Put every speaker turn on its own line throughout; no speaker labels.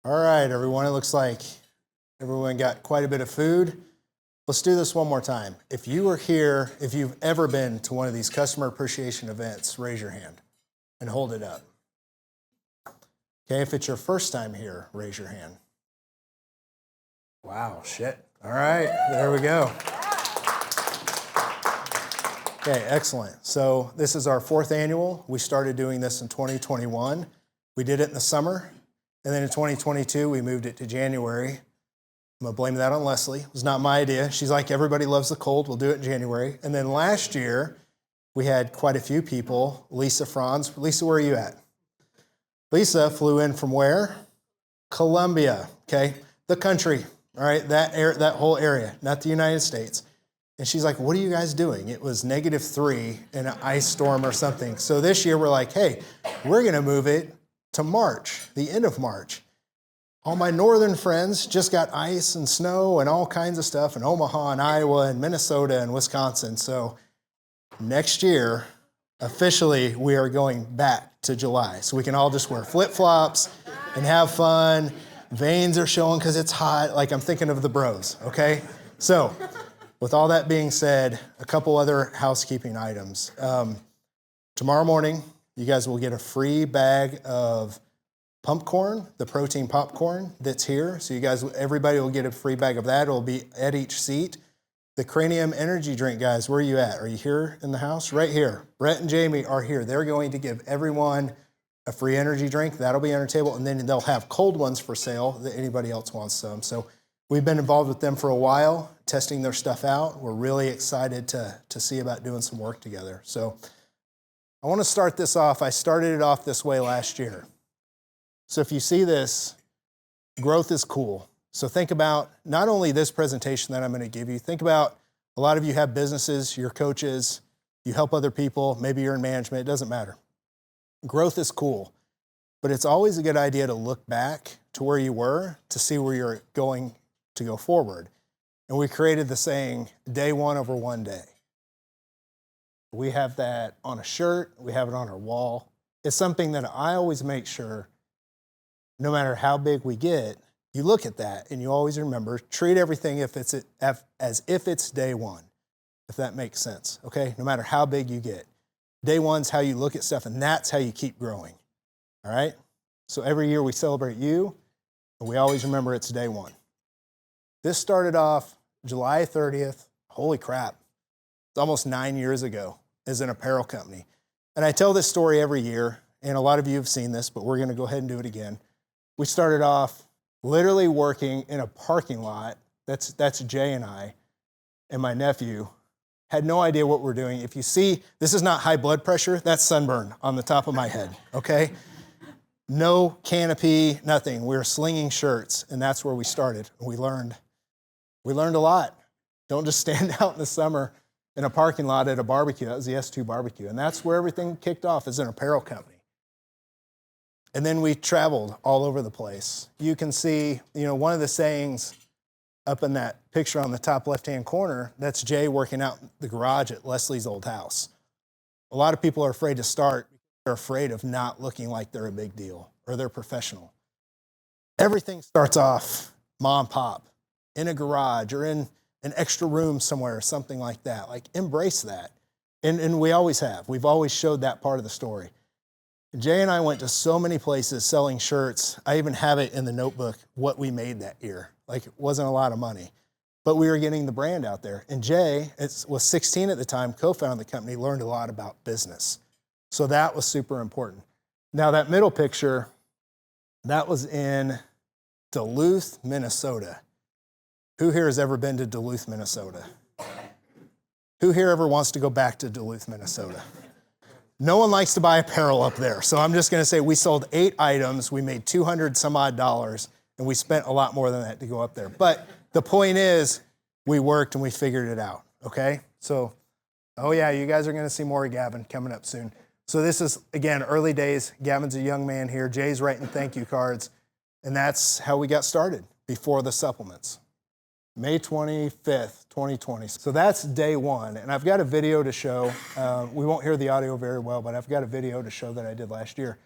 All right, everyone, it looks like everyone got quite a bit of food. Let's do this one more time. If you were here, if you've ever been to one of these customer appreciation events, raise your hand and hold it up. Okay, if it's your first time here, raise your hand. Wow, shit. All right, there we go. Okay, excellent. So this is our 4th annual. We started doing this in 2021. We did it in the summer. And then in 2022, we moved it to January. I'm going to blame that on Leslie. It was not my idea. She's like, everybody loves the cold. We'll do it in January. And then last year, we had quite a few people. Lisa Franz. Lisa, where are you at? Lisa flew in from where? Colombia, okay? The country, all right? That whole area, not the United States. And she's like, what are you guys doing? It was -3 in an ice storm or something. So this year, we're like, hey, we're going to move it to March, the end of March. All my northern friends just got ice and snow and all kinds of stuff in Omaha and Iowa and Minnesota and Wisconsin. So next year, officially, we are going back to July. So we can all just wear flip-flops and have fun. Veins are showing because it's hot. Like, I'm thinking of the bros, okay? So with all that being said, a couple other housekeeping items. Tomorrow morning, you guys will get a free bag of pumpcorn, the protein popcorn that's here. So you guys, everybody will get a free bag of that. It'll be at each seat. The Cranium Energy Drink, guys, where are you at? Are you here in the house? Right here. Brett and Jamie are here. They're going to give everyone a free energy drink. That'll be on our table. And then they'll have cold ones for sale that anybody else wants some. So we've been involved with them for a while, testing their stuff out. We're really excited to see about doing some work together. So I want to start this off. I started it off this way last year. So if you see this, growth is cool. So think about not only this presentation that I'm going to give you, think about a lot of you have businesses, you're coaches, you help other people, maybe you're in management, it doesn't matter. Growth is cool, but it's always a good idea to look back to where you were to see where you're going to go forward. And we created the saying, day one over one day. We have that on a shirt, we have it on our wall. It's something that I always make sure, no matter how big we get, you look at that and you always remember, treat everything as if it's day one, if that makes sense, okay? No matter how big you get. Day one's how you look at stuff, and that's how you keep growing, all right? So every year we celebrate you, and we always remember it's day one. This started off July 30th. Holy crap. It's almost 9 years ago as an apparel company. And I tell this story every year, and a lot of you have seen this, but we're going to go ahead and do it again. We started off literally working in a parking lot. That's Jay and I and my nephew. Had no idea what we're doing. If you see, this is not high blood pressure. That's sunburn on the top of my head, okay? No canopy, nothing. We were slinging shirts, and that's where we started. We learned a lot. Don't just stand out in the summer in a parking lot at a barbecue. That was the S2 barbecue. And that's where everything kicked off as an apparel company. And then we traveled all over the place. You can see, one of the sayings up in that picture on the top left-hand corner, that's Jay working out in the garage at Leslie's old house. A lot of people are afraid to start. They're afraid of not looking like they're a big deal or they're professional. Everything starts off mom and pop in a garage or in an extra room somewhere or something like that. Like, embrace that. And we always have. We've always showed that part of the story. Jay and I went to so many places selling shirts. I even have it in the notebook, what we made that year. Like, it wasn't a lot of money, but we were getting the brand out there. And Jay was 16 at the time, co-founded the company, learned a lot about business. So that was super important. Now that middle picture, that was in Duluth, Minnesota. Who here has ever been to Duluth, Minnesota? Who here ever wants to go back to Duluth, Minnesota? No one likes to buy apparel up there. So I'm just going to say we sold 8 items. We made $200 some odd, and we spent a lot more than that to go up there. But the point is, we worked and we figured it out, okay? So, oh yeah, you guys are going to see more of Gavin coming up soon. So this is, again, early days. Gavin's a young man here. Jay's writing thank you cards. And that's how we got started before the supplements. May 25th, 2020. So that's day one. And I've got a video to show. We won't hear the audio very well, but I've got a video to show that I did last year.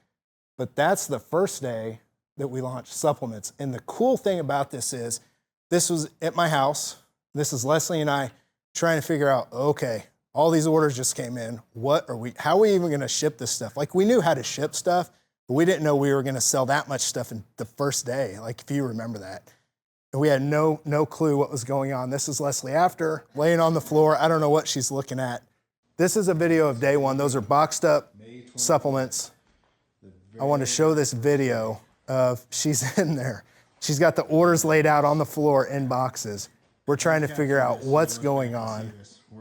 But that's the first day that we launched supplements. And the cool thing about this is, this was at my house. This is Leslie and I trying to figure out, okay, all these orders just came in. How are we even gonna ship this stuff? Like, we knew how to ship stuff, but we didn't know we were gonna sell that much stuff in the first day, like if you remember that. And we had no clue what was going on. This is Leslie after, laying on the floor. I don't know what she's looking at. This is a video of day one. Those are boxed up supplements. I want to show this video of, she's in there. She's got the orders laid out on the floor in boxes. We're trying to figure out what's going on.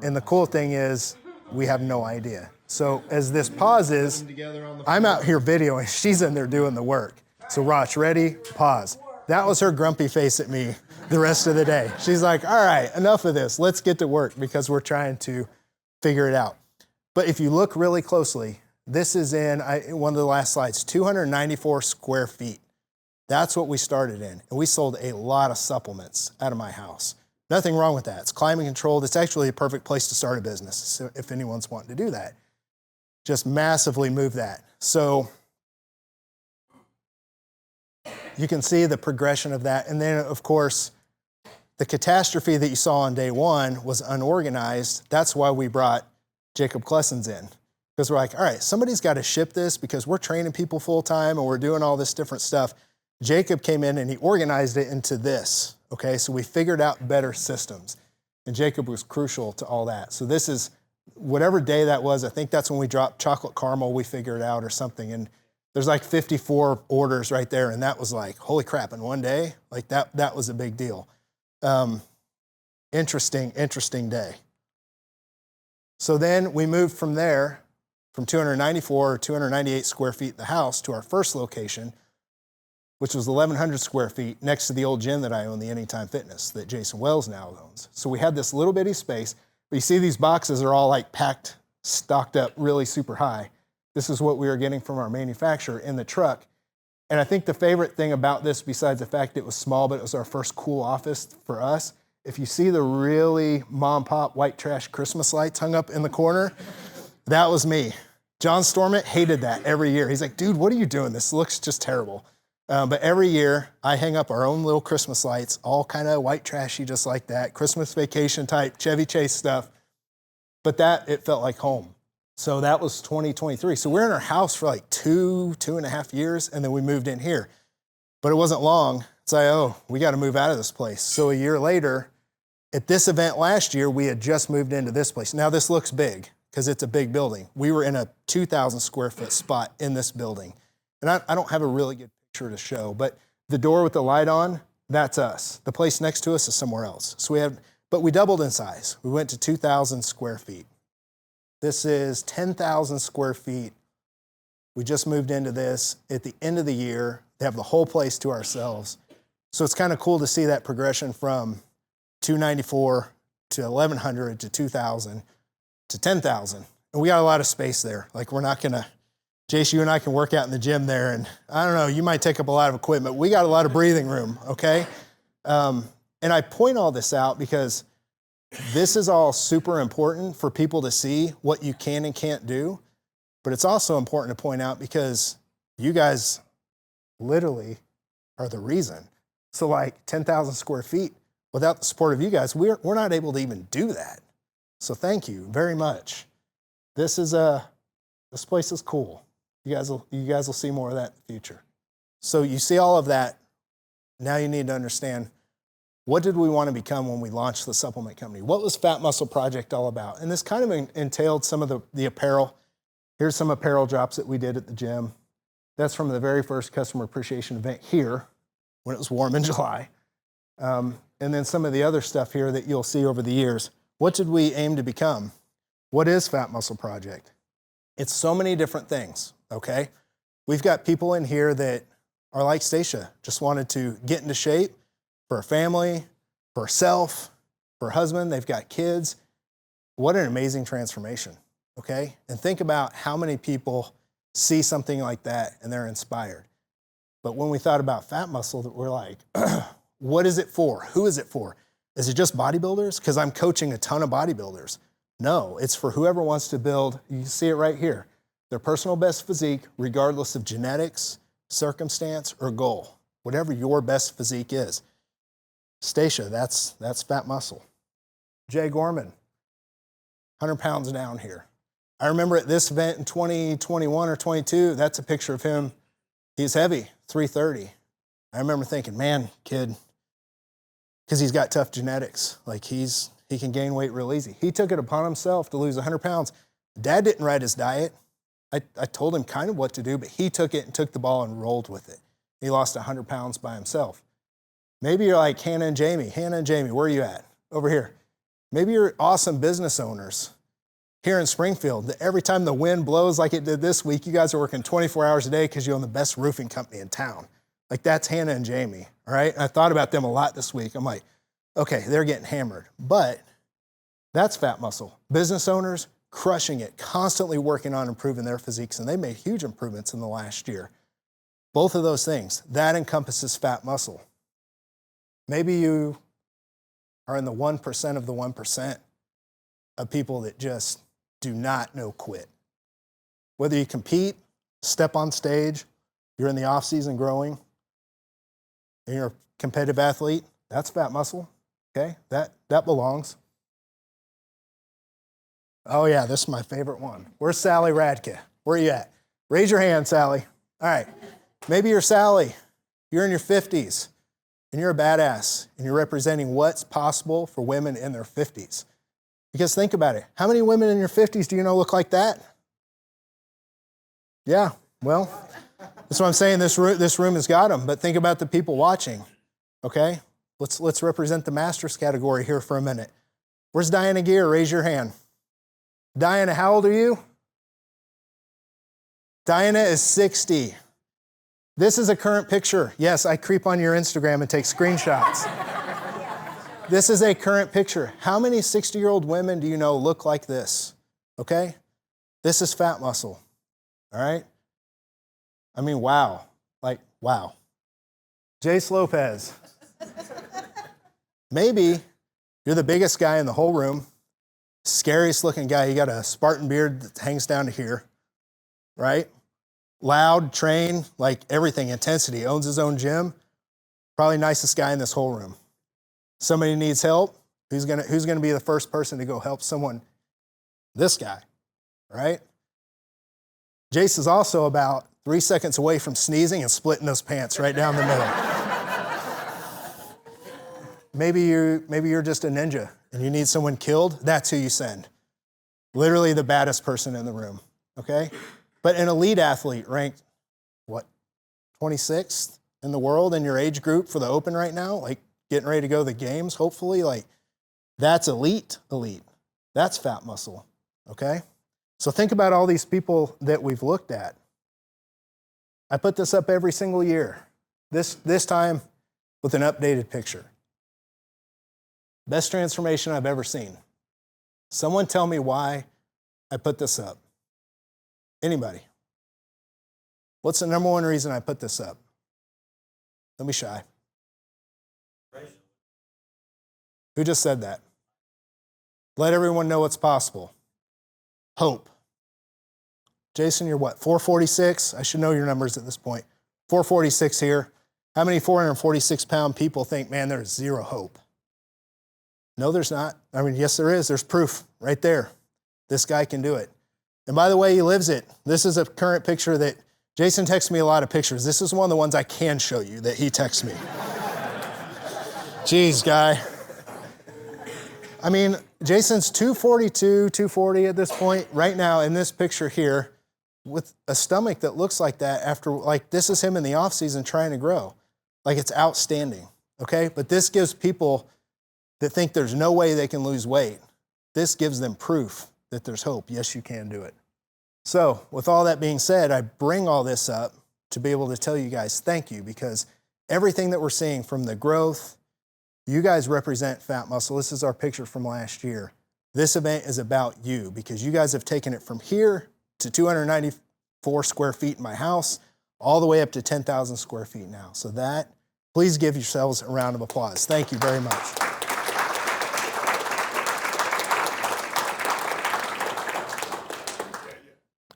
And the cool thing is, we have no idea. So as this pauses, I'm out here videoing, she's in there doing the work. So Roch, ready? Pause. That was her grumpy face at me the rest of the day. She's like, all right, enough of this. Let's get to work, because we're trying to figure it out. But if you look really closely, this is in one of the last slides, 294 square feet. That's what we started in. And we sold a lot of supplements out of my house. Nothing wrong with that. It's climate controlled. It's actually a perfect place to start a business, so if anyone's wanting to do that. Just massively move that. So you can see the progression of that. And then, of course, the catastrophe that you saw on day one was unorganized. That's why we brought Jacob Klessens in. Because we're like, all right, somebody's got to ship this, because we're training people full time and we're doing all this different stuff. Jacob came in and he organized it into this, okay? So we figured out better systems. And Jacob was crucial to all that. So this is, whatever day that was, I think that's when we dropped chocolate caramel, we figured out, or something. And there's like 54 orders right there. And that was like, holy crap, in one day? Like that was a big deal. Interesting day. So then we moved from there, from 294 or 298 square feet in the house, to our first location, which was 1,100 square feet next to the old gym that I own, the Anytime Fitness, that Jason Wells now owns. So we had this little bitty space, but you see these boxes are all like packed, stocked up really super high. This is what we were getting from our manufacturer in the truck. And I think the favorite thing about this, besides the fact it was small, but it was our first cool office for us, if you see the really mom pop white trash Christmas lights hung up in the corner, that was me. John Stormont hated that every year. He's like, dude, what are you doing? This looks just terrible. But every year I hang up our own little Christmas lights, all kind of white trashy, just like that, Christmas vacation type, Chevy Chase stuff. But it felt like home. So that was 2023. So we're in our house for like 2.5 years, and then we moved in here. But it wasn't long. It's like, oh, we got to move out of this place. So a year later, at this event last year, we had just moved into this place. Now this looks big because it's a big building. We were in a 2,000 square foot spot in this building. And I don't have a really good picture to show, but the door with the light on, that's us. The place next to us is somewhere else. So but we doubled in size. We went to 2,000 square feet. This is 10,000 square feet. We just moved into this at the end of the year. They have the whole place to ourselves. So it's kind of cool to see that progression from 294 to 1,100 to 2,000 to 10,000. And we got a lot of space there. Like, we're not gonna, Jace, you and I can work out in the gym there, and I don't know, you might take up a lot of equipment. We got a lot of breathing room, okay? And I point all this out because this is all super important for people to see what you can and can't do. But it's also important to point out because you guys literally are the reason. So like 10,000 square feet, without the support of you guys, we're not able to even do that. So thank you very much. This place is cool. You guys will see more of that in the future. So you see all of that. Now you need to understand, what did we want to become when we launched the supplement company? What was Fat Muscle Project all about? And this kind of entailed some of the apparel. Here's some apparel drops that we did at the gym. That's from the very first customer appreciation event here when it was warm in July. And then some of the other stuff here that you'll see over the years. What did we aim to become? What is Fat Muscle Project? It's so many different things, okay? We've got people in here that are like Stacia, just wanted to get into shape for a family, for herself, for her husband. They've got kids. What an amazing transformation, okay? And think about how many people see something like that and they're inspired. But when we thought about Fat Muscle, we're like, what is it for? Who is it for? Is it just bodybuilders? Because I'm coaching a ton of bodybuilders. No, it's for whoever wants to build, you see it right here, their personal best physique, regardless of genetics, circumstance, or goal, whatever your best physique is. Stacia, that's fat muscle. Jay Gorman, 100 pounds down here. I remember at this event in 2021 or 22, that's a picture of him. He's heavy, 330. I remember thinking, man, kid, because he's got tough genetics. Like he can gain weight real easy. He took it upon himself to lose 100 pounds. Dad didn't write his diet. I told him kind of what to do, but he took it and took the ball and rolled with it. He lost 100 pounds by himself. Maybe you're like Hannah and Jamie. Hannah and Jamie, where are you at? Over here. Maybe you're awesome business owners here in Springfield. That every time the wind blows like it did this week, you guys are working 24 hours a day because you own the best roofing company in town. Like that's Hannah and Jamie, all right? And I thought about them a lot this week. I'm like, okay, they're getting hammered. But that's fat muscle. Business owners, crushing it, constantly working on improving their physiques, and they made huge improvements in the last year. Both of those things, that encompasses fat muscle. Maybe you are in the 1% of the 1% of people that just do not know quit. Whether you compete, step on stage, you're in the off season growing, and you're a competitive athlete, that's fat muscle, okay? That belongs. Oh yeah, this is my favorite one. Where's Sally Radke? Where are you at? Raise your hand, Sally. All right, maybe you're Sally. You're in your 50s, and you're a badass, and you're representing what's possible for women in their 50s. Because think about it. How many women in your 50s do you know look like that? Yeah, well, that's what I'm saying. This room has got them. But think about the people watching, okay? Let's represent the masters category here for a minute. Where's Diana Gear? Raise your hand. Diana, how old are you? Diana is 60. This is a current picture. Yes, I creep on your Instagram and take screenshots. This is a current picture. How many 60-year-old women do you know look like this? Okay? This is fat muscle. All right? I mean, wow. Like, wow. Jace Lopez. Maybe you're the biggest guy in the whole room, scariest looking guy. You got a Spartan beard that hangs down to here, right? Loud, trained, like everything, intensity, owns his own gym. Probably nicest guy in this whole room. Somebody needs help. Who's gonna be the first person to go help someone? This guy, right? Jace is also about 3 seconds away from sneezing and splitting those pants right down the middle. Maybe you're just a ninja and you need someone killed. That's who you send. Literally the baddest person in the room, okay? But an elite athlete ranked, 26th in the world in your age group for the Open right now, like getting ready to go to the games, hopefully, like that's elite. That's fat muscle, okay? So think about all these people that we've looked at. I put this up every single year, this time with an updated picture. Best transformation I've ever seen. Someone tell me why I put this up. Anybody? What's the number one reason I put this up? Don't be shy. Who just said that? Let everyone know what's possible. Hope. Jason, you're what, 446? I should know your numbers at this point. 446 here. How many 446-pound people think, man, there's zero hope? No, there's not. I mean, yes, there is. There's proof right there. This guy can do it. And by the way, he lives it. This is a current picture that Jason texts me a lot of pictures. This is one of the ones I can show you that he texts me. Jeez, guy. I mean, Jason's 242, 240 at this point right now in this picture here with a stomach that looks like that after, like, this is him in the off season trying to grow. Like, it's outstanding, okay? But this gives people that think there's no way they can lose weight, this gives them proof that there's hope. Yes, you can do it. So with all that being said, I bring all this up to be able to tell you guys thank you, because everything that we're seeing from the growth, you guys represent fat muscle. This is our picture from last year. This event is about you, because you guys have taken it from here to 294 square feet in my house, all the way up to 10,000 square feet now. So that, please give yourselves a round of applause. Thank you very much.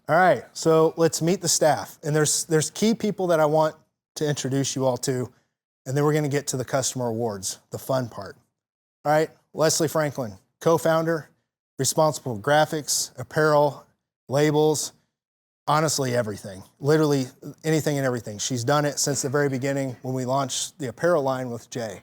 All right, so let's meet the staff. And there's key people that I want to introduce you all to, and then we're gonna get to the customer awards, the fun part. All right, Leslie Franklin, co-founder, responsible for graphics, apparel, labels, honestly everything, literally anything and everything. She's done it since the very beginning when we launched the apparel line with Jay.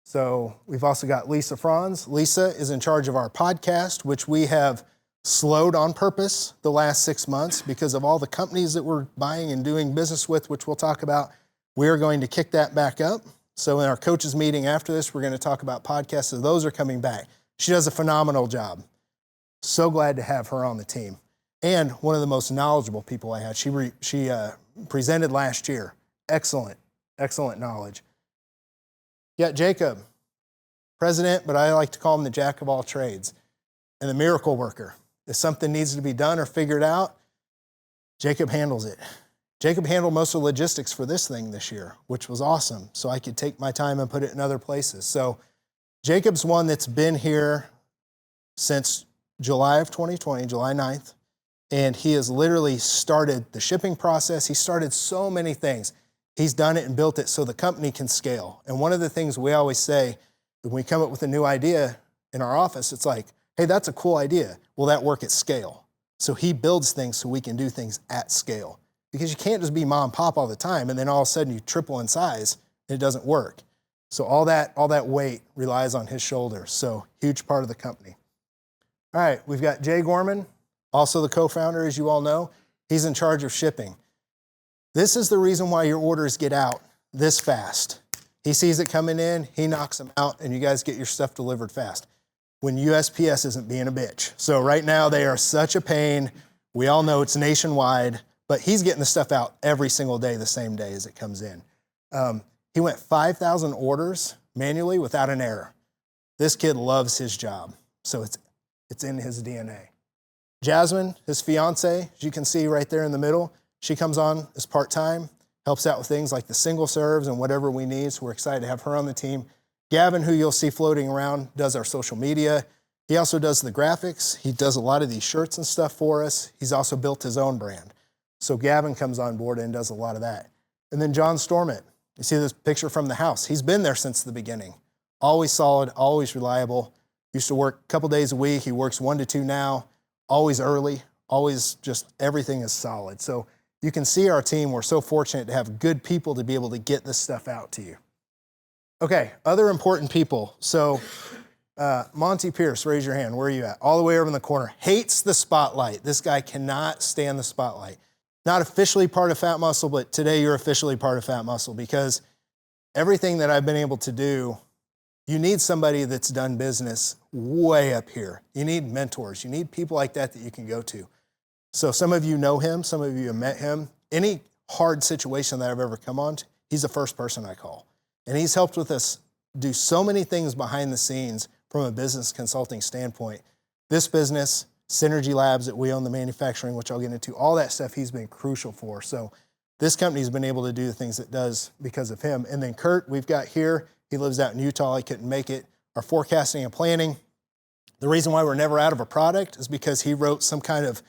So we've also got Lisa Franz. Lisa is in charge of our podcast, which we have slowed on purpose the last 6 months because of all the companies that we're buying and doing business with, which we'll talk about. We're going to kick that back up. So in our coaches meeting after this, we're going to talk about podcasts. So those are coming back. She does a phenomenal job. So glad to have her on the team. And one of the most knowledgeable people I had. She presented last year. Excellent knowledge. You got Jacob, president, but I like to call him the jack of all trades and the miracle worker. If something needs to be done or figured out, Jacob handles it. Jacob handled most of the logistics for this thing this year, which was awesome. So I could take my time and put it in other places. So Jacob's one that's been here since July of 2020, July 9th. And he has literally started the shipping process. He started so many things. He's done it and built it so the company can scale. And one of the things we always say when we come up with a new idea in our office, it's like, hey, that's a cool idea. Will that work at scale? So he builds things so we can do things at scale. Because you can't just be mom and pop all the time and then all of a sudden you triple in size and it doesn't work. So all that weight relies on his shoulders. So huge part of the company. All right, we've got Jay Gorman, also the co-founder, as you all know. He's in charge of shipping. This is the reason why your orders get out this fast. He sees it coming in, he knocks them out, and you guys get your stuff delivered fast. When USPS isn't being a bitch. So right now they are such a pain. We all know it's nationwide, but he's getting the stuff out every single day, the same day as it comes in. He went 5,000 orders manually without an error. This kid loves his job, so it's in his DNA. Jasmine, his fiance, as you can see right there in the middle, she comes on as part-time, helps out with things like the single serves and whatever we need, so we're excited to have her on the team. Gavin, who you'll see floating around, does our social media. He also does the graphics. He does a lot of these shirts and stuff for us. He's also built his own brand. So Gavin comes on board and does a lot of that. And then John Stormont, you see this picture from the house. He's been there since the beginning. Always solid, always reliable. Used to work a couple days a week. He works 1 to 2 now. Always early, always just everything is solid. So you can see our team. We're so fortunate to have good people to be able to get this stuff out to you. Okay, other important people. So Monty Pierce, raise your hand. Where are you at? All the way over in the corner. Hates the spotlight. This guy cannot stand the spotlight. Not officially part of Fat Muscle, but today you're officially part of Fat Muscle because everything that I've been able to do, you need somebody that's done business way up here. You need mentors. You need people like that you can go to. So some of you know him. Some of you have met him. Any hard situation that I've ever come on to, he's the first person I call. And he's helped with us do so many things behind the scenes from a business consulting standpoint. This business, Synergy Labs that we own the manufacturing, which I'll get into, all that stuff he's been crucial for. So this company's been able to do the things it does because of him. And then Kurt, we've got here. He lives out in Utah. He couldn't make it. Our forecasting and planning. The reason why we're never out of a product is because he wrote some kind of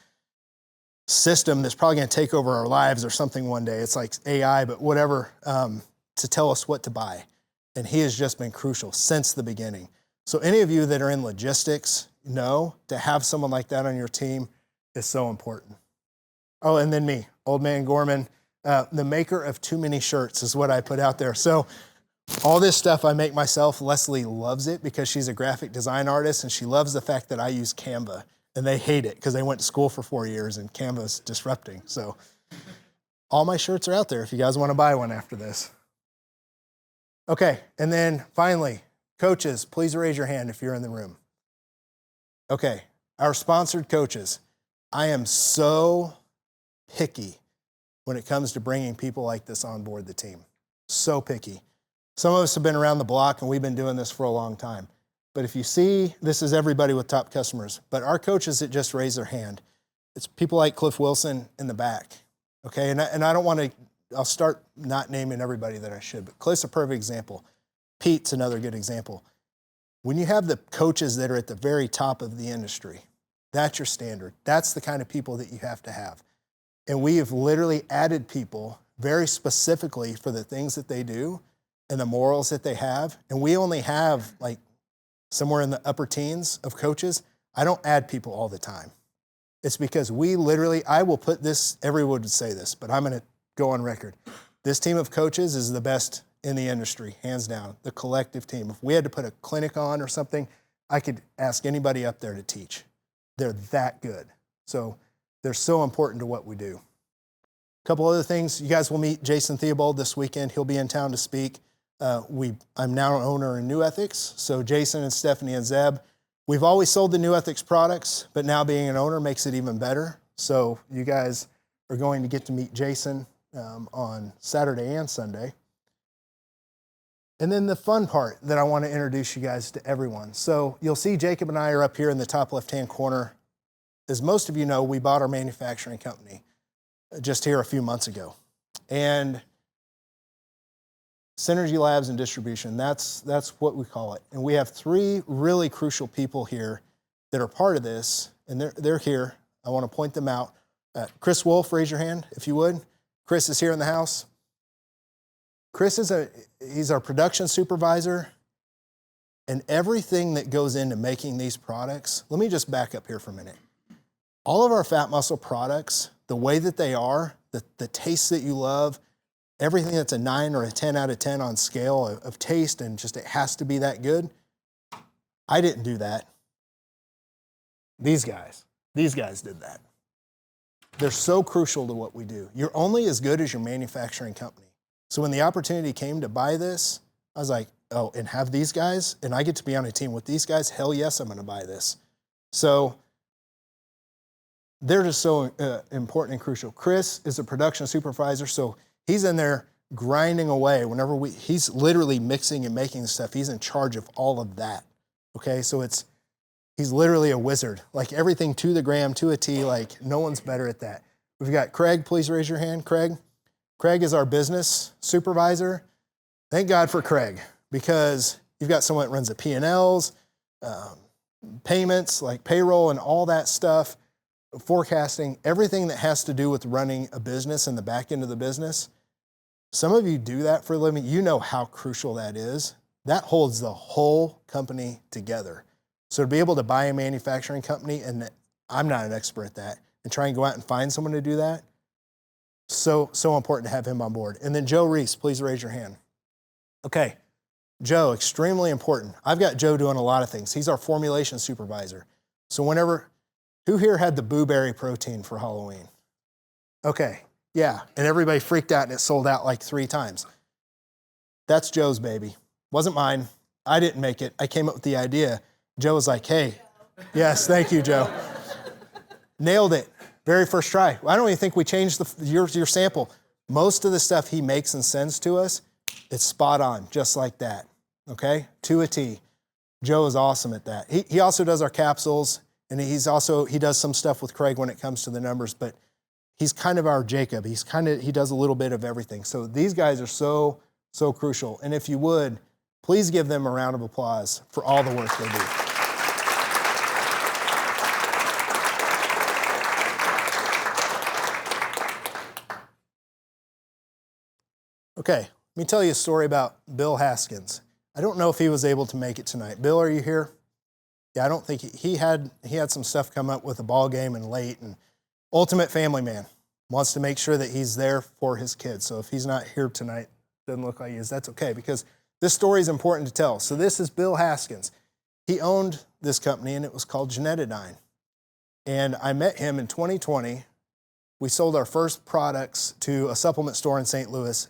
system that's probably going to take over our lives or something one day. It's like AI, but whatever, to tell us what to buy. And he has just been crucial since the beginning. So any of you that are in logistics know to have someone like that on your team is so important. Oh, and then me, Old Man Gorman, the maker of too many shirts is what I put out there. So all this stuff I make myself. Leslie loves it because she's a graphic design artist and she loves the fact that I use Canva. And they hate it because they went to school for 4 years and Canva's disrupting. So all my shirts are out there if you guys want to buy one after this. Okay, and then finally, coaches, please raise your hand if you're in the room. Okay, our sponsored coaches. I am so picky when it comes to bringing people like this on board the team. So picky. Some of us have been around the block and we've been doing this for a long time. But if you see, this is everybody with top customers. But our coaches that just raise their hand, it's people like Cliff Wilson in the back. Okay, and I don't want to, I'll start not naming everybody that I should, but Cliff's a perfect example. Pete's another good example. When you have the coaches that are at the very top of the industry, That's your standard. That's the kind of people that you have to have. And we have literally added people very specifically for the things that they do and the morals that they have. And we only have like somewhere in the upper teens of coaches. I don't add people all the time. It's because we literally, I will put this, everyone would say this, but I'm going to go on record. This team of coaches is the best in the industry, hands down, the collective team. If we had to put a clinic on or something, I could ask anybody up there to teach. They're that good. So they're so important to what we do. A couple other things. You guys will meet Jason Theobald this weekend. He'll be in town to speak. I'm now an owner in New Ethics. So Jason and Stephanie and Zeb, we've always sold the New Ethics products, but now being an owner makes it even better. So you guys are going to get to meet Jason on Saturday and Sunday. And then the fun part that I want to introduce you guys to everyone. So you'll see Jacob and I are up here in the top left-hand corner. As most of you know, we bought our manufacturing company just here a few months ago. And Synergy Labs and Distribution, that's what we call it. And we have three really crucial people here that are part of this, and they're here. I want to point them out. Chris Wolf, raise your hand if you would. Chris is here in the house. Chris he's our production supervisor, and everything that goes into making these products, let me just back up here for a minute. All of our Fat Muscle products, the way that they are, the taste that you love, everything that's a 9 or a 10 out of 10 on scale of taste and just it has to be that good, I didn't do that. These guys did that. They're so crucial to what we do. You're only as good as your manufacturing company. So when the opportunity came to buy this, I was like, oh, and have these guys, and I get to be on a team with these guys, hell yes, I'm gonna buy this. So they're just so important and crucial. Chris is a production supervisor, so he's in there grinding away whenever he's literally mixing and making the stuff. He's in charge of all of that, okay? So he's literally a wizard. Like everything to the gram, to a T, like no one's better at that. We've got Craig, please raise your hand, Craig. Craig is our business supervisor. Thank God for Craig, because you've got someone that runs the P&Ls, payments, like payroll and all that stuff, forecasting, everything that has to do with running a business and the back end of the business. Some of you do that for a living. You know how crucial that is. That holds the whole company together. So to be able to buy a manufacturing company, and I'm not an expert at that, and try and go out and find someone to do that, so important to have him on board. And then Joe Reese, please raise your hand. Okay, Joe, extremely important. I've got Joe doing a lot of things. He's our formulation supervisor. So who here had the Boo Berry protein for Halloween? Okay, yeah, and everybody freaked out and it sold out like 3 times. That's Joe's baby. Wasn't mine. I didn't make it. I came up with the idea. Joe was like, hey, yes, thank you, Joe. Nailed it. Very first try. I don't even think we changed your sample. Most of the stuff he makes and sends to us, it's spot on, just like that, okay? To a T. Joe is awesome at that. He also does our capsules, and he does some stuff with Craig when it comes to the numbers, but he's kind of our Jacob. He does a little bit of everything. So these guys are so crucial. And if you would, please give them a round of applause for all the work they do. Okay, let me tell you a story about Bill Haskins. I don't know if he was able to make it tonight. Bill, are you here? Yeah, I don't think he had some stuff come up with a ball game and late, and ultimate family man. Wants to make sure that he's there for his kids. So if he's not here tonight, doesn't look like he is, that's okay, because this story is important to tell. So this is Bill Haskins. He owned this company, and it was called Genetidyne. And I met him in 2020. We sold our first products to a supplement store in St. Louis,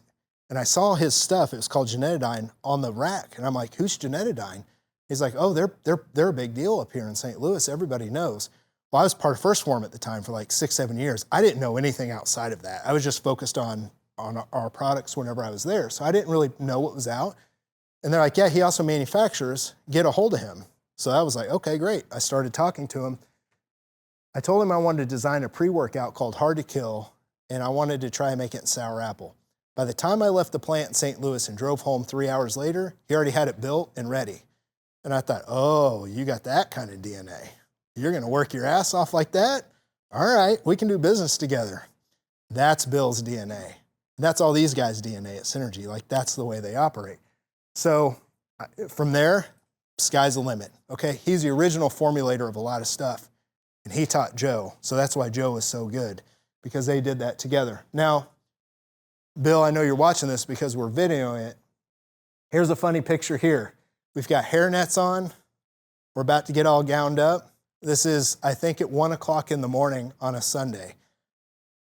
and I saw his stuff, it was called Genetidyne, on the rack. And I'm like, who's Genetidyne? He's like, oh, they're a big deal up here in St. Louis. Everybody knows. Well, I was part of First Form at the time for like 6-7 years. I didn't know anything outside of that. I was just focused on our products whenever I was there. So I didn't really know what was out. And they're like, yeah, he also manufactures. Get a hold of him. So I was like, okay, great. I started talking to him. I told him I wanted to design a pre-workout called Hard to Kill, and I wanted to try and make it in sour apple. By the time I left the plant in St. Louis and drove home 3 hours later, he already had it built and ready. And I thought, oh, you got that kind of DNA. You're going to work your ass off like that? All right, we can do business together. That's Bill's DNA. That's all these guys' DNA at Synergy. Like, that's the way they operate. So from there, sky's the limit, okay? He's the original formulator of a lot of stuff, and he taught Joe. So that's why Joe was so good, because they did that together. Now, Bill, I know you're watching this because we're videoing it. Here's a funny picture here. We've got hairnets on. We're about to get all gowned up. This is, I think, at 1 o'clock in the morning on a Sunday.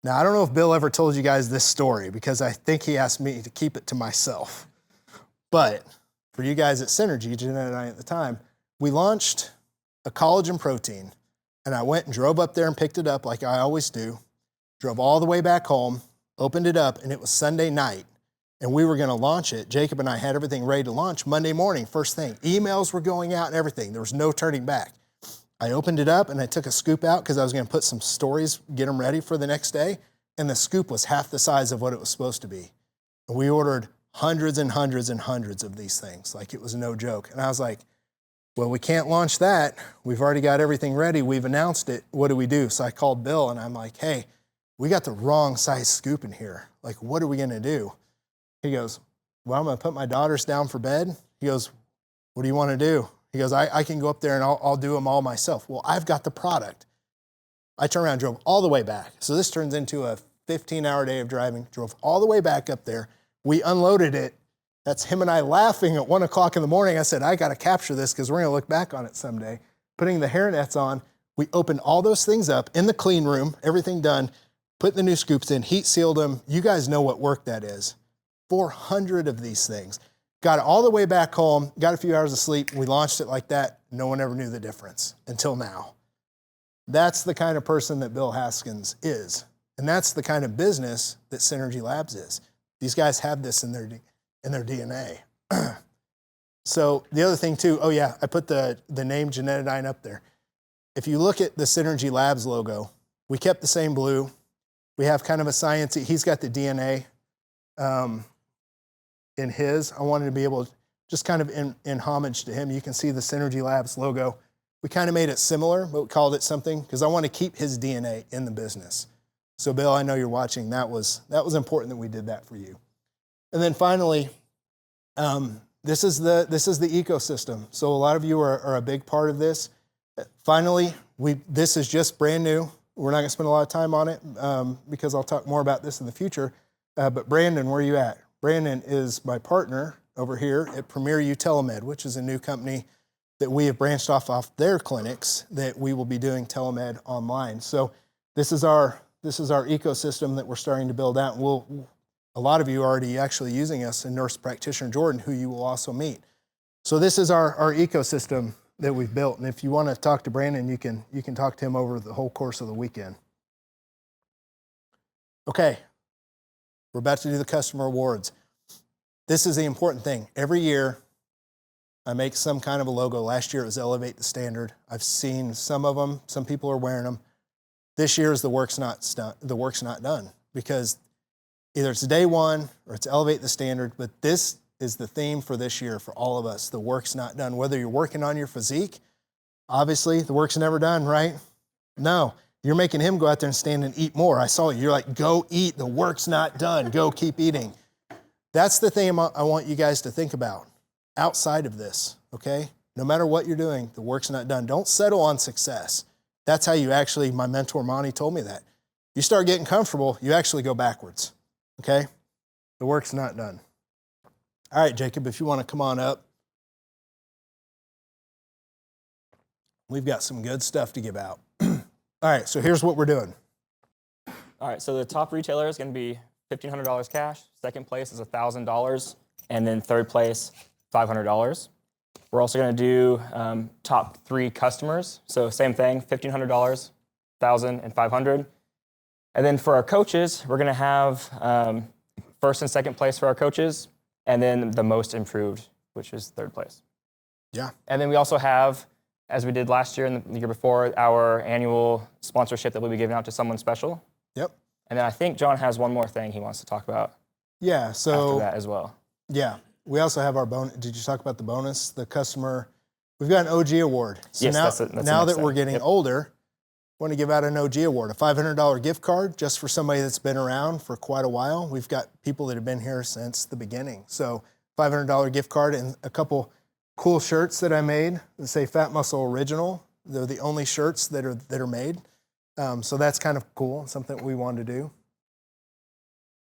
Now, I don't know if Bill ever told you guys this story, because I think he asked me to keep it to myself. But for you guys at Synergy, Jeanette and I at the time, we launched a collagen protein, and I went and drove up there and picked it up like I always do, drove all the way back home, opened it up, and it was Sunday night, and we were going to launch it. Jacob and I had everything ready to launch Monday morning, first thing. Emails were going out and everything. There was no turning back. I opened it up, and I took a scoop out because I was going to put some stories, get them ready for the next day, and the scoop was half the size of what it was supposed to be. And we ordered hundreds and hundreds and hundreds of these things. Like, it was no joke. And I was like, well, we can't launch that. We've already got everything ready. We've announced it. What do we do? So I called Bill, and I'm like, hey, we got the wrong size scoop in here. Like, what are we going to do? He goes, well, I'm going to put my daughters down for bed. He goes, what do you want to do? He goes, I can go up there and I'll do them all myself. Well, I've got the product. I turned around and drove all the way back. So this turns into a 15-hour day of driving. Drove all the way back up there. We unloaded it. That's him and I laughing at 1 o'clock in the morning. I said, I got to capture this because we're going to look back on it someday. Putting the hairnets on, we opened all those things up in the clean room, everything done, put the new scoops in, heat sealed them. You guys know what work that is. 400 of these things. Got it all the way back home, got a few hours of sleep. We launched it like that. No one ever knew the difference until now. That's the kind of person that Bill Haskins is. And that's the kind of business that Synergy Labs is. These guys have this in their DNA. So the other thing too, oh yeah, I put the name Genetidine up there. If you look at the Synergy Labs logo, we kept the same blue. We have kind of a sciencey, he's got the DNA in his. I wanted to be able to, just kind of in homage to him, you can see the Synergy Labs logo. We kind of made it similar, but we called it something because I want to keep his DNA in the business. So Bill, I know you're watching. That was important that we did that for you. And then finally, this is the ecosystem. So a lot of you are a big part of this. Finally, this is just brand new. We're not going to spend a lot of time on it because I'll talk more about this in the future. But Brandon, where are you at? Brandon is my partner over here at Premier U Telemed, which is a new company that we have branched off their clinics that we will be doing telemed online. So this is our ecosystem that we're starting to build out. And a lot of you are already actually using us, and Nurse Practitioner Jordan, who you will also meet. So this is our ecosystem that we've built. And if you want to talk to Brandon, you can talk to him over the whole course of the weekend. Okay, we're about to do the customer awards. This is the important thing. Every year, I make some kind of a logo. Last year, it was Elevate the Standard. I've seen some of them. Some people are wearing them. This year is the work's not done, because either it's day one or it's Elevate the Standard, but this is the theme for this year for all of us. The work's not done. Whether you're working on your physique, obviously the work's never done, right? No, you're making him go out there and stand and eat more. I saw you. You're like, go eat. The work's not done. Go keep eating. That's the thing I want you guys to think about outside of this, okay? No matter what you're doing, the work's not done. Don't settle on success. That's how you actually, my mentor Monty told me that. You start getting comfortable, you actually go backwards, okay? The work's not done. All right, Jacob, if you want to come on up. We've got some good stuff to give out. All right, so here's what we're doing.
All right, so the top retailer is going to be $1,500 cash. Second place is $1,000. And then third place, $500. We're also going to do top 3 customers. So same thing, $1,500, $1,000, and $500. And then for our coaches, we're going to have first and second place for our coaches, and then the most improved, which is third place.
Yeah.
And then we also have, as we did last year and the year before, our annual sponsorship that we'll be giving out to someone special.
Yep.
And then I think John has one more thing he wants to talk about.
Yeah, so
after that as well.
Yeah. We also have our bonus. Did you talk about the bonus? The customer we've got an OG award. So
Yes,
now,
that's the
now
next
that we're
step.
getting
Yep.
older, want to give out an OG award, a $500 gift card just for somebody that's been around for quite a while. We've got people that have been here since the beginning. So $500 gift card and a couple cool shirts that I made that say Fat Muscle Original. They're the only shirts that are made. So that's kind of cool, something we wanted to do.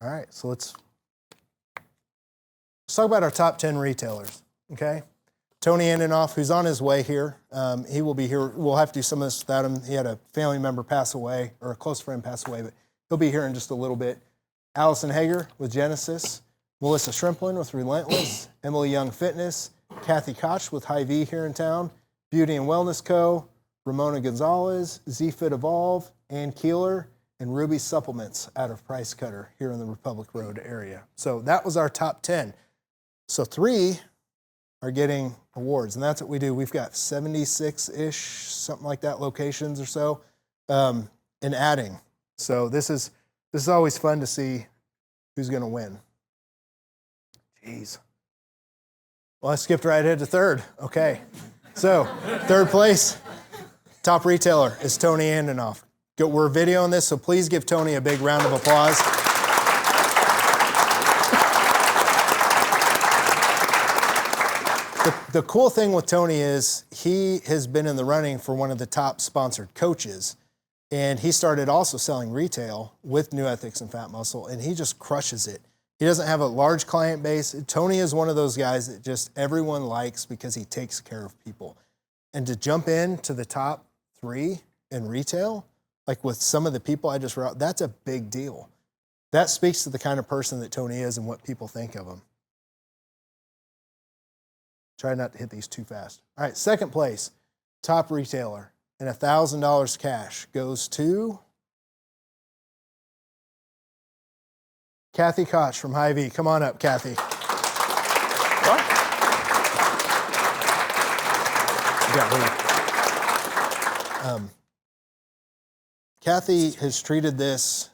All right, so let's talk about our top 10 retailers, okay? Tony Endenoff, who's on his way here, he will be here. We'll have to do some of this without him. He had a family member pass away, or a close friend pass away, but he'll be here in just a little bit. Allison Hager with Genesis, Melissa Shrimplin with Relentless, Emily Young Fitness, Kathy Koch with Hy-Vee here in town, Beauty and Wellness Co., Ramona Gonzalez, Z-Fit Evolve, Ann Keeler, and Ruby Supplements out of Price Cutter here in the Republic Road area. So that was our top 10. So 3 are getting awards, and that's what we do. We've got 76-ish, something like that, locations or so, and adding. So this is always fun to see who's going to win. Jeez. Well, I skipped right ahead to 3rd. Okay. So 3rd place, top retailer is Tony Endenoff. We're videoing this, so please give Tony a big round of applause. The cool thing with Tony is he has been in the running for one of the top sponsored coaches, and he started also selling retail with New Ethics and Fat Muscle, and he just crushes it. He doesn't have a large client base. Tony is one of those guys that just everyone likes because he takes care of people. And to jump into the top 3 in retail, like with some of the people I just wrote, that's a big deal. That speaks to the kind of person that Tony is and what people think of him. Try not to hit these too fast. All right, 2nd place, top retailer, and $1,000 cash goes to Kathy Koch from Hy-Vee. Come on up, Kathy. Kathy has treated this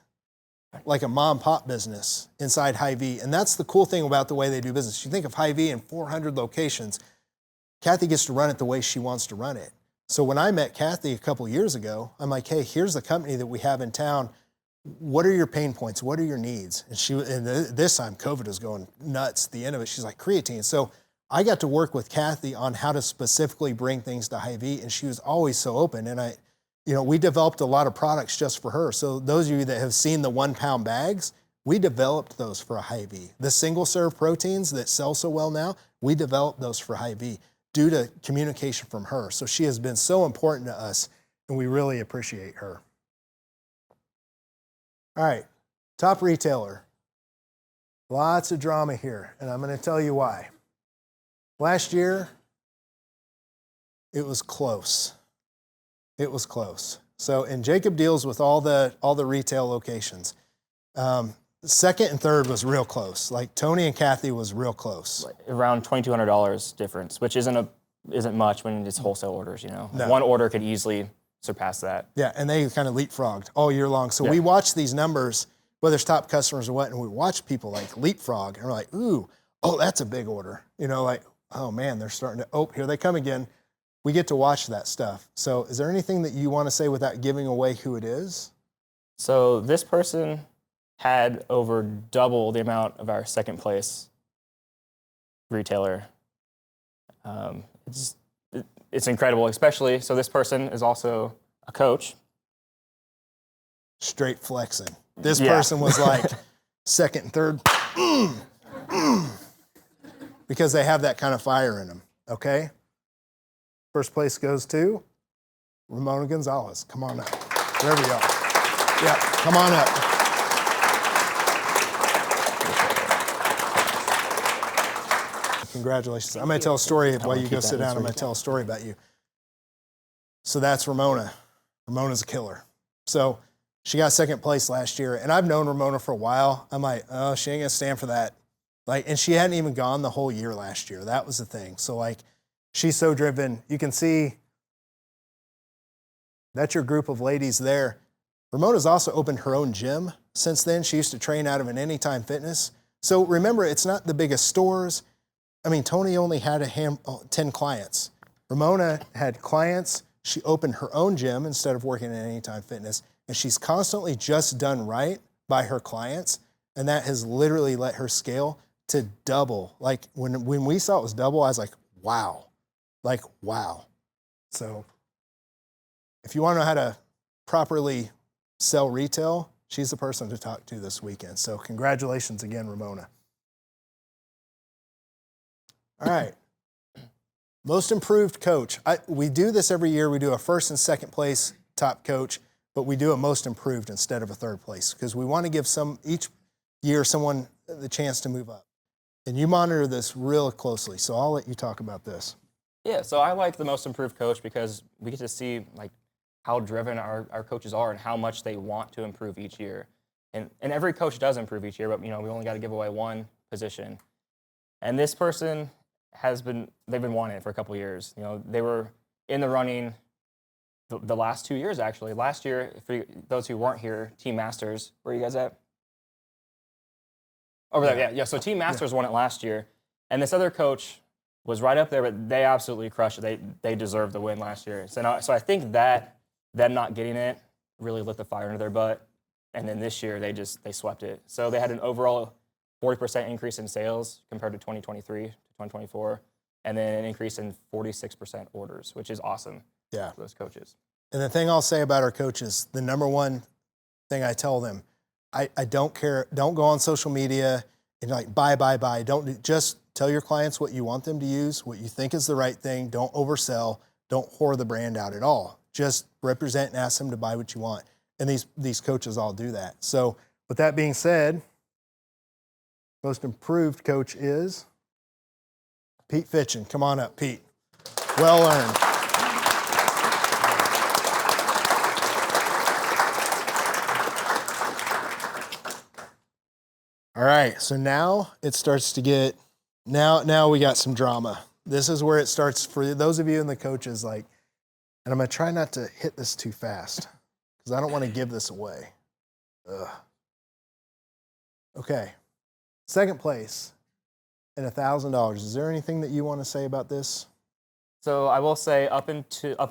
like a mom and pop business inside Hy-Vee. And that's the cool thing about the way they do business. You think of Hy-Vee in 400 locations. Kathy gets to run it the way she wants to run it. So when I met Kathy a couple years ago, I'm like, hey, here's the company that we have in town. What are your pain points? What are your needs? And this time COVID was going nuts. The end of it, she's like, creatine. So I got to work with Kathy on how to specifically bring things to Hy-Vee, and she was always so open. And we developed a lot of products just for her. So those of you that have seen the 1-pound bags, we developed those for a Hy-Vee. The single-serve proteins that sell so well now, we developed those for Hy-Vee due to communication from her. So she has been so important to us, and we really appreciate her. All right, top retailer. Lots of drama here, and I'm going to tell you why. Last year, it was close. It was close. So, and Jacob deals with all the retail locations. 2nd and 3rd was real close. Like Tony and Kathy was real close.
Around $2,200 difference, which isn't much when it's wholesale orders.
No.
One order could easily surpass that.
Yeah, and they kind of leapfrogged all year long. So we watch these numbers, whether it's top customers or what, and we watch people like leapfrog, and we're like, ooh, oh, that's a big order. Like, oh man, they're starting to, here they come again. We get to watch that stuff. So is there anything that you want to say without giving away who it is?
So this person had over double the amount of our 2nd place retailer. It's incredible, especially, so this person is also a coach.
Straight flexing. This person was like 2nd and 3rd, because they have that kind of fire in them, okay? 1st place goes to Ramona Gonzalez. Come on up. Wherever you are. Yeah, come on up. Congratulations. I'm going to tell a story while you go sit down. I'm going to tell a story about you. So that's Ramona. Ramona's a killer. So she got 2nd place last year, and I've known Ramona for a while. I'm like, oh, she ain't going to stand for that. And she hadn't even gone the whole year last year. That was the thing. So she's so driven. You can see that's your group of ladies there. Ramona's also opened her own gym since then. She used to train out of an Anytime Fitness. So remember, it's not the biggest stores. I mean, Tony only had 10 clients. Ramona had clients. She opened her own gym instead of working at Anytime Fitness, and she's constantly just done right by her clients, and that has literally let her scale to double. Like when we saw it was double, I was like, wow. Like, wow. So if you want to know how to properly sell retail, she's the person to talk to this weekend. So congratulations again, Ramona. All right. Most improved coach. We do this every year. We do a first and second place top coach, but we do a most improved instead of a third place because we want to give each year someone the chance to move up. And you monitor this real closely, so I'll let you talk about this.
Yeah, so I like the most improved coach because we get to see like how driven our coaches are and how much they want to improve each year. And every coach does improve each year, but we only got to give away one position. And this person they've been wanting it for a couple of years. They were in the running the last 2 years actually. Last year, for those who weren't here, Team Masters, where are you guys at? Over there, yeah. So Team Masters won it last year, and this other coach was right up there, but they absolutely crushed it. They deserved the win last year. So I think that them not getting it really lit the fire under their butt, and then this year they swept it. So they had an overall 40% increase in sales compared to 2023 to 2024, and then an increase in 46% orders, which is awesome.
Yeah,
for those coaches.
And the thing I'll say about our coaches, the number one thing I tell them, I don't care. Don't go on social media and like buy. Don't just tell your clients what you want them to use, what you think is the right thing. Don't oversell. Don't whore the brand out at all. Just represent and ask them to buy what you want. And these coaches all do that. So with that being said, most improved coach is Pete Fitchin. Come on up, Pete. Well earned. All right, so now it starts to get, now we got some drama. This is where it starts for those of you in the coaches, and I'm gonna try not to hit this too fast because I don't want to give this away. Ugh. Okay, second place and $1,000. Is there anything that you want to say about this?
So I will say up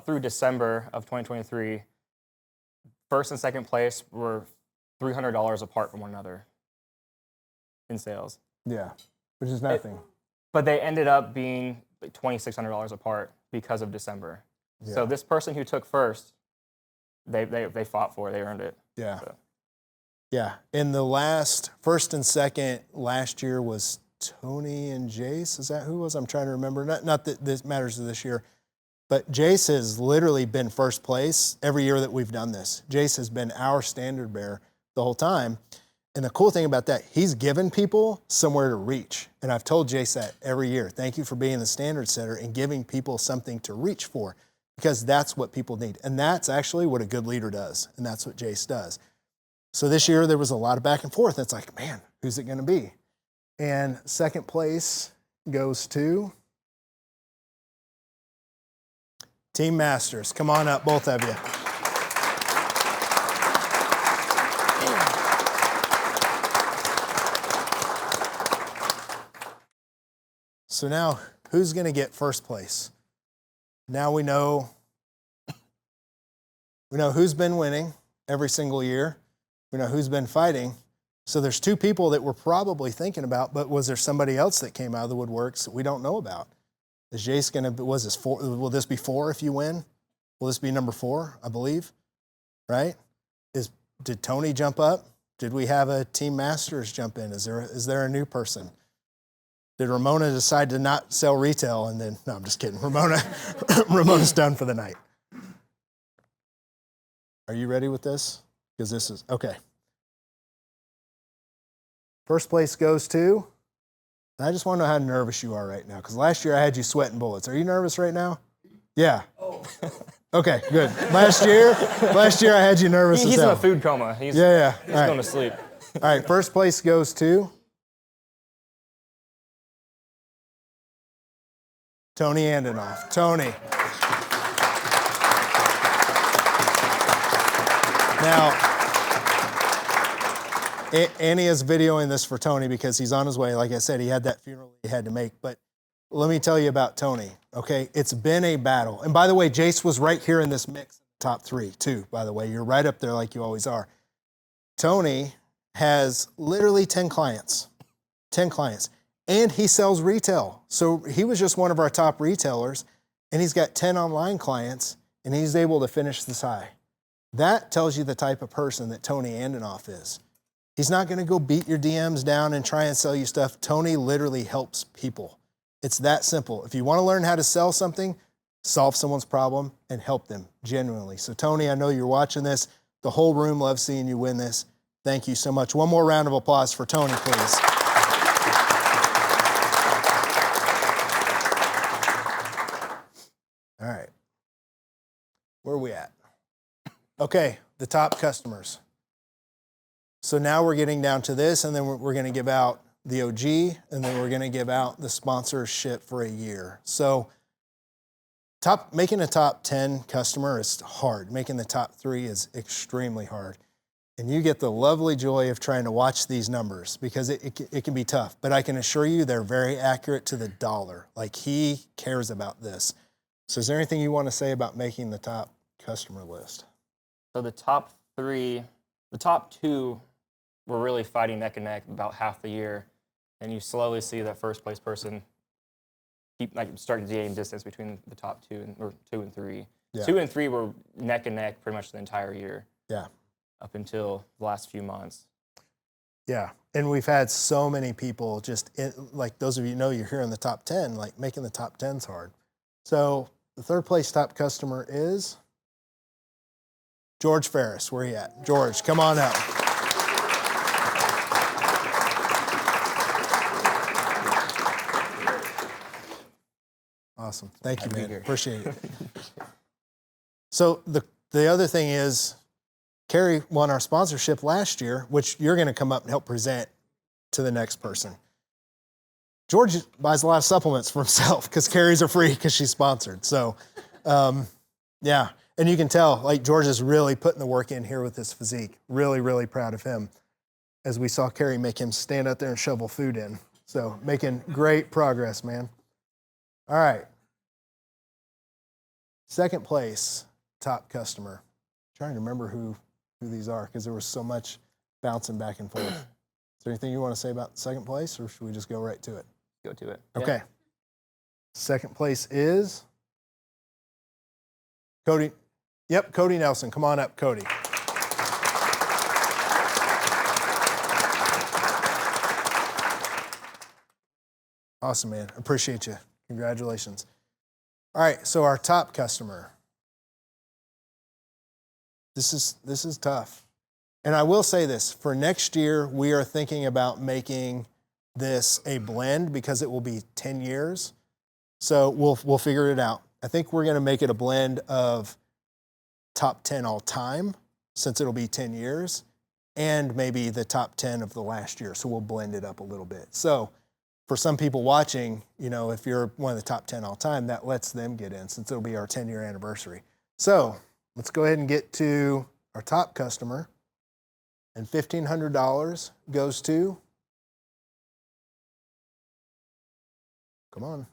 through December of 2023, first and second place were $300 apart from one another in sales.
Yeah, which is nothing.
But they ended up being like $2,600 apart because of December. Yeah. So this person who took first, they fought for it. They earned it.
Yeah.
So.
Yeah. In the first and second last year was Tony and Jace. Is that who it was? I'm trying to remember. Not that this matters to this year, but Jace has literally been first place every year that we've done this. Jace has been our standard bearer the whole time. And the cool thing about that, he's given people somewhere to reach. And I've told Jace that every year. Thank you for being the standard setter and giving people something to reach for, because that's what people need. And that's actually what a good leader does. And that's what Jace does. So this year there was a lot of back and forth. It's like, man, who's it going to be? And second place goes to Team Masters. Come on up, both of you. So now, who's going to get first place? Now we know who's been winning every single year. We know who's been fighting. So there's two people that we're probably thinking about, but was there somebody else that came out of the woodworks that we don't know about? Is Jace going to, will this be 4 if you win? Will this be number 4, I believe? Right? Did Tony jump up? Did we have a Team Masters jump in? Is there a new person? Did Ramona decide to not sell retail and then, no, I'm just kidding. Ramona's done for the night. Are you ready with this? Because this is, okay. First place goes to, I just want to know how nervous you are right now, because last year I had you sweating bullets. Are you nervous right now? Yeah. Oh. Okay, good. Last year I had you nervous as hell.
He's in a food coma. He's
He's
going to sleep.
All right, first place goes to Tony Andenoff. Tony. Now, Annie is videoing this for Tony because he's on his way. Like I said, he had that funeral he had to make. But let me tell you about Tony, okay? It's been a battle. And by the way, Jace was right here in this mix, top 3 too, by the way. You're right up there like you always are. Tony has literally 10 clients, and he sells retail. So he was just one of our top retailers, and he's got 10 online clients, and he's able to finish this high. That tells you the type of person that Tony Andenoff is. He's not gonna go beat your DMs down and try and sell you stuff. Tony literally helps people. It's that simple. If you wanna learn how to sell something, solve someone's problem and help them genuinely. So Tony, I know you're watching this. The whole room loves seeing you win this. Thank you so much. One more round of applause for Tony, please. All right, where are we at? Okay, the top customers. So now we're getting down to this, and then we're gonna give out the OG, and then we're gonna give out the sponsorship for a year. So making a top 10 customer is hard. Making the top 3 is extremely hard. And you get the lovely joy of trying to watch these numbers because it can be tough. But I can assure you they're very accurate to the dollar. Like, he cares about this. So is there anything you want to say about making the top customer list?
So the top 2 were really fighting neck and neck about half the year. And you slowly see that first place person start to gain distance between the top 2 and 3. Yeah. 2 and 3 were neck and neck pretty much the entire year.
Yeah.
Up until the last few months.
Yeah, and we've had so many people like those of you know you're here in the top 10, like making the top 10's hard. So the third place top customer is George Ferris. Where are you at? George, come on up. Awesome. Thank you, man. Appreciate it. So the other thing is, Carrie won our sponsorship last year, which you're going to come up and help present to the next person. George buys a lot of supplements for himself because Carrie's are free because she's sponsored. So, yeah. And you can tell, like, George is really putting the work in here with his physique. Really, really proud of him. As we saw Carrie make him stand out there and shovel food in. So, making great progress, man. All right. Second place, top customer. I'm trying to remember who these are because there was so much bouncing back and forth. Is there anything you want to say about second place, or should we just go right to it?
Go to it.
Okay.
Yeah.
Second place is Cody. Yep, Cody Nelson. Come on up, Cody. Awesome, man. Appreciate you. Congratulations. All right, so our top customer. This is tough. And I will say this, for next year, we are thinking about making this a blend because it will be 10 years. So we'll figure it out. I think we're gonna make it a blend of top 10 all time, since it'll be 10 years, and maybe the top 10 of the last year. So we'll blend it up a little bit. So for some people watching, you know, if you're one of the top 10 all time, that lets them get in since it'll be our 10-year anniversary. So let's go ahead and get to our top customer. And $1,500 goes to, come on,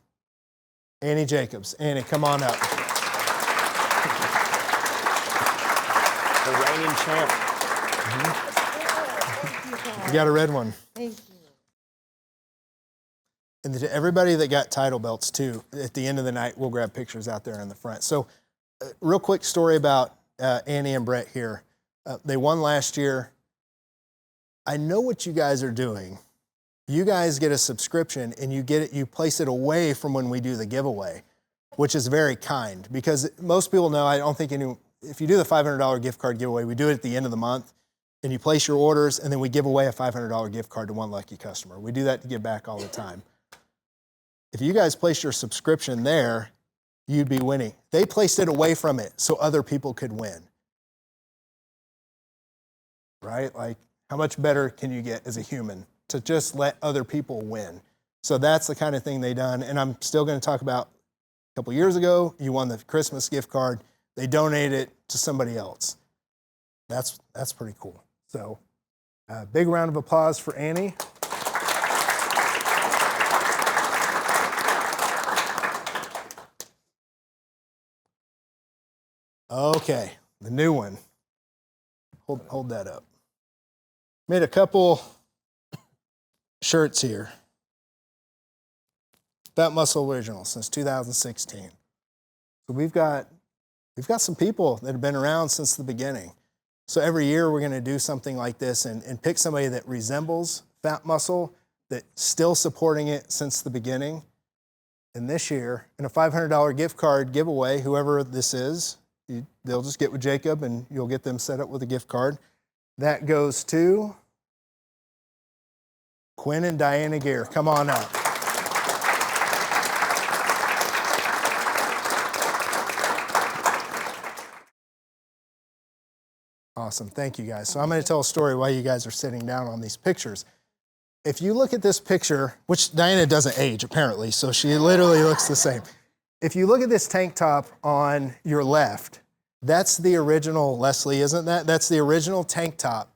Annie Jacobs. Annie, come on up.
The reigning champ.
You got a red one.
Thank you.
And to everybody that got title belts too, at the end of the night, we'll grab pictures out there in the front. So real quick story about Annie and Brett here. They won last year. I know what you guys are doing. You guys get a subscription and you place it away from when we do the giveaway, which is very kind because most people know, I don't think if you do the $500 gift card giveaway, we do it at the end of the month and you place your orders and then we give away a $500 gift card to one lucky customer. We do that to give back all the time. If you guys place your subscription there, you'd be winning. They placed it away from it so other people could win. Right? Like, how much better can you get as a human to just let other people win? So that's the kind of thing they done. And I'm still going to talk about a couple years ago, you won the Christmas gift card. They donated it to somebody else. That's pretty cool. So big round of applause for Annie. Okay, the new one. Hold that up. Made a couple shirts here. PHAT Muscle Original since 2016. So we've got some people that have been around since the beginning. So every year we're going to do something like this and pick somebody that resembles PHAT Muscle, that's still supporting it since the beginning. And this year, in a $500 gift card giveaway, whoever this is, they'll just get with Jacob and you'll get them set up with a gift card. That goes to Quinn and Diana Gear. Come on up. Awesome, thank you guys. So I'm going to tell a story while you guys are sitting down on these pictures. If you look at this picture, which Diana doesn't age apparently, so she literally looks the same. If you look at this tank top on your left, that's the original, Leslie, isn't that? That's the original tank top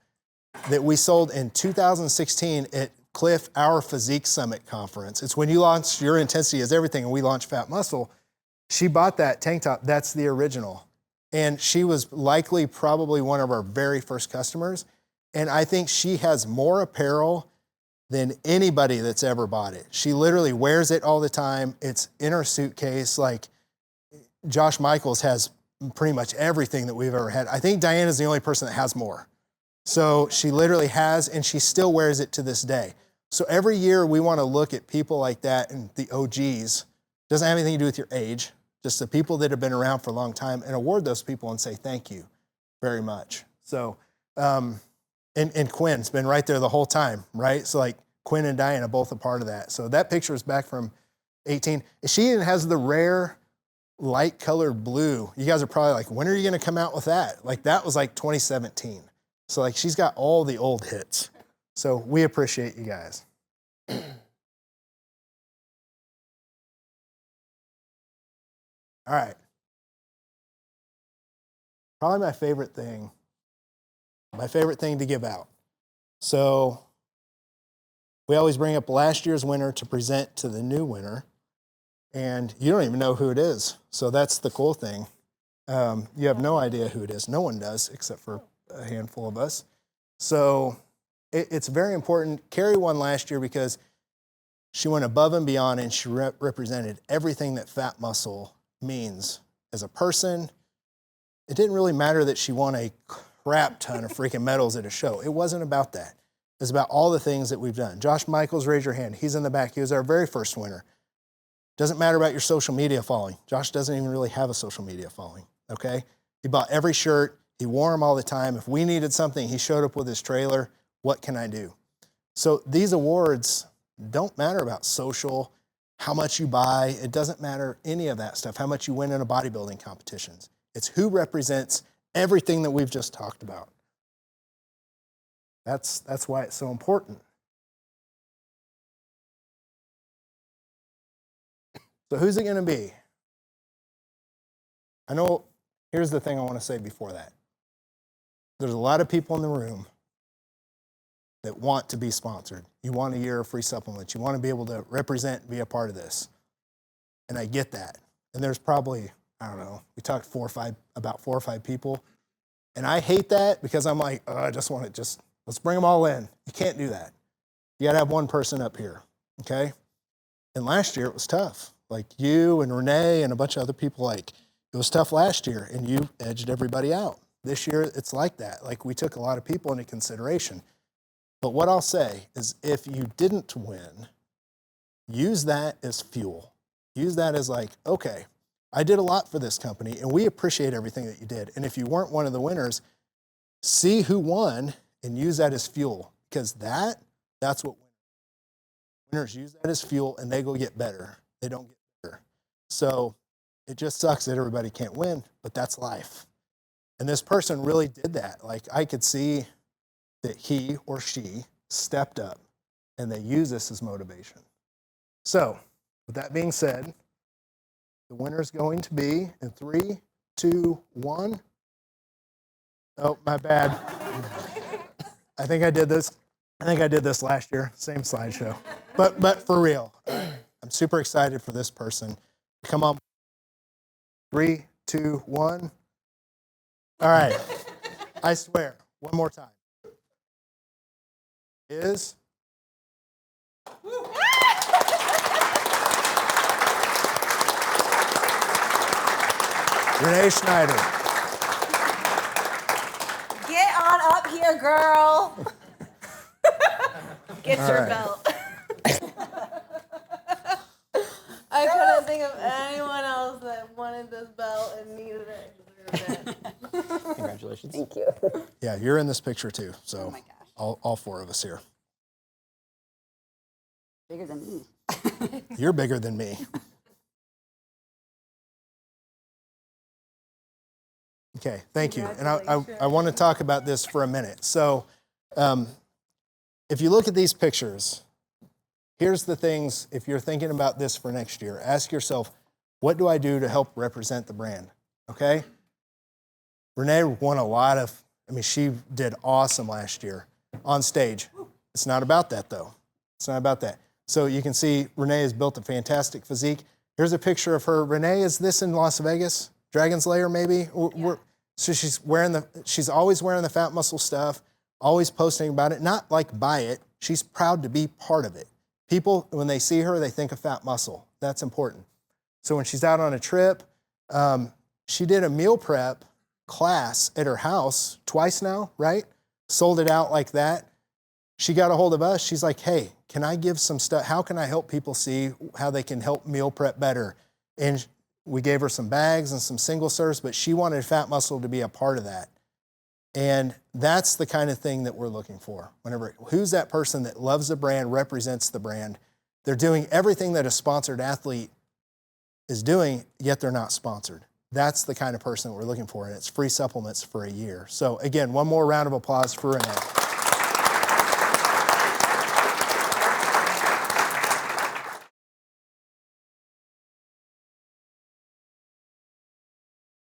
that we sold in 2016 at Cliff, our Physique Summit conference. It's when you launched Your Intensity is Everything and we launched PHAT Muscle. She bought that tank top, that's the original. And she was likely probably one of our very first customers. And I think she has more apparel than anybody that's ever bought it. She literally wears it all the time. It's in her suitcase. Like Josh Michaels has pretty much everything that we've ever had. I think Diana's the only person that has more. So she literally has, and she still wears it to this day. So every year we want to look at people like that and the OGs. Doesn't have anything to do with your age, just the people that have been around for a long time, and award those people and say thank you very much. So, and Quinn's been right there the whole time, right? So like Quinn and Diana both a part of that. So that picture is back from 18. She even has the rare light colored blue. You guys are probably like, when are you going to come out with that? Like that was like 2017. So like she's got all the old hits. So we appreciate you guys. All right. Probably my favorite thing to give out. So we always bring up last year's winner to present to the new winner, and you don't even know who it is. So that's the cool thing. You have no idea who it is. No one does, except for a handful of us. So it's very important. Carrie won last year because she went above and beyond, and she represented everything that PHAT Muscle means as a person. It didn't really matter that she won a crap ton of freaking medals at a show. It wasn't about that. It was about all the things that we've done. Josh Michaels, raise your hand. He's in the back. He was our very first winner. Doesn't matter about your social media following. Josh doesn't even really have a social media following, okay? He bought every shirt. He wore them all the time. If we needed something, he showed up with his trailer. What can I do? So these awards don't matter about social, how much you buy. It doesn't matter any of that stuff, how much you win in a bodybuilding competitions. It's who represents everything that we've just talked about. That's why it's so important. So who's it going to be? I know, here's the thing I want to say before that. There's a lot of people in the room that want to be sponsored. You want a year of free supplements. You want to be able to represent and be a part of this. And I get that. And there's probably, I don't know, we talked about four or five people. And I hate that because I'm like, I just want to let's bring them all in. You can't do that. You got to have one person up here, okay? And last year it was tough. Like you and Renee and a bunch of other people, like it was tough last year and you edged everybody out. This year it's like that. Like we took a lot of people into consideration. But what I'll say is if you didn't win, use that as fuel. Use that as like, okay, I did a lot for this company and we appreciate everything that you did. And if you weren't one of the winners, see who won and use that as fuel, because that's what winners use that as fuel and they go get better. They don't get better. So it just sucks that everybody can't win, but that's life. And this person really did that. Like I could see that he or she stepped up and they use this as motivation. So with that being said, the winner is going to be in 3, 2, 1. Oh, my bad. I think I did this last year, same slideshow. But for real, I'm super excited for this person. Come on. 3, 2, 1. All right. I swear, one more time. Is Renee Schneider.
Get on up here, girl. Get
All
your
right.
belt. I couldn't think of anyone else that wanted this belt and needed it.
Congratulations.
Thank you.
Yeah, you're in this picture too. So
Oh my gosh.
all four of us here.
Bigger than me.
You're bigger than me. Okay, thank you. And I want to talk about this for a minute. So if you look at these pictures, here's the things, if you're thinking about this for next year, ask yourself, what do I do to help represent the brand? Okay? Renee won a lot of, she did awesome last year on stage. It's not about that though. It's not about that. So you can see Renee has built a fantastic physique. Here's a picture of her. Renee, is this in Las Vegas? Dragon's Lair, maybe? So she's always wearing the Fat Muscle stuff, always posting about it, not like buy it. She's proud to be part of it. People, when they see her, they think of Fat Muscle. That's important. So when she's out on a trip, she did a meal prep class at her house twice now, right? Sold it out like that. She got a hold of us. She's like, hey, can I give some stuff? How can I help people see how they can help meal prep better? And we gave her some bags and some single serves, but she wanted Fat Muscle to be a part of that. And that's the kind of thing that we're looking for. Who's that person that loves the brand, represents the brand? They're doing everything that a sponsored athlete is doing, yet they're not sponsored. That's the kind of person that we're looking for, and it's free supplements for a year. So again, one more round of applause for Renee.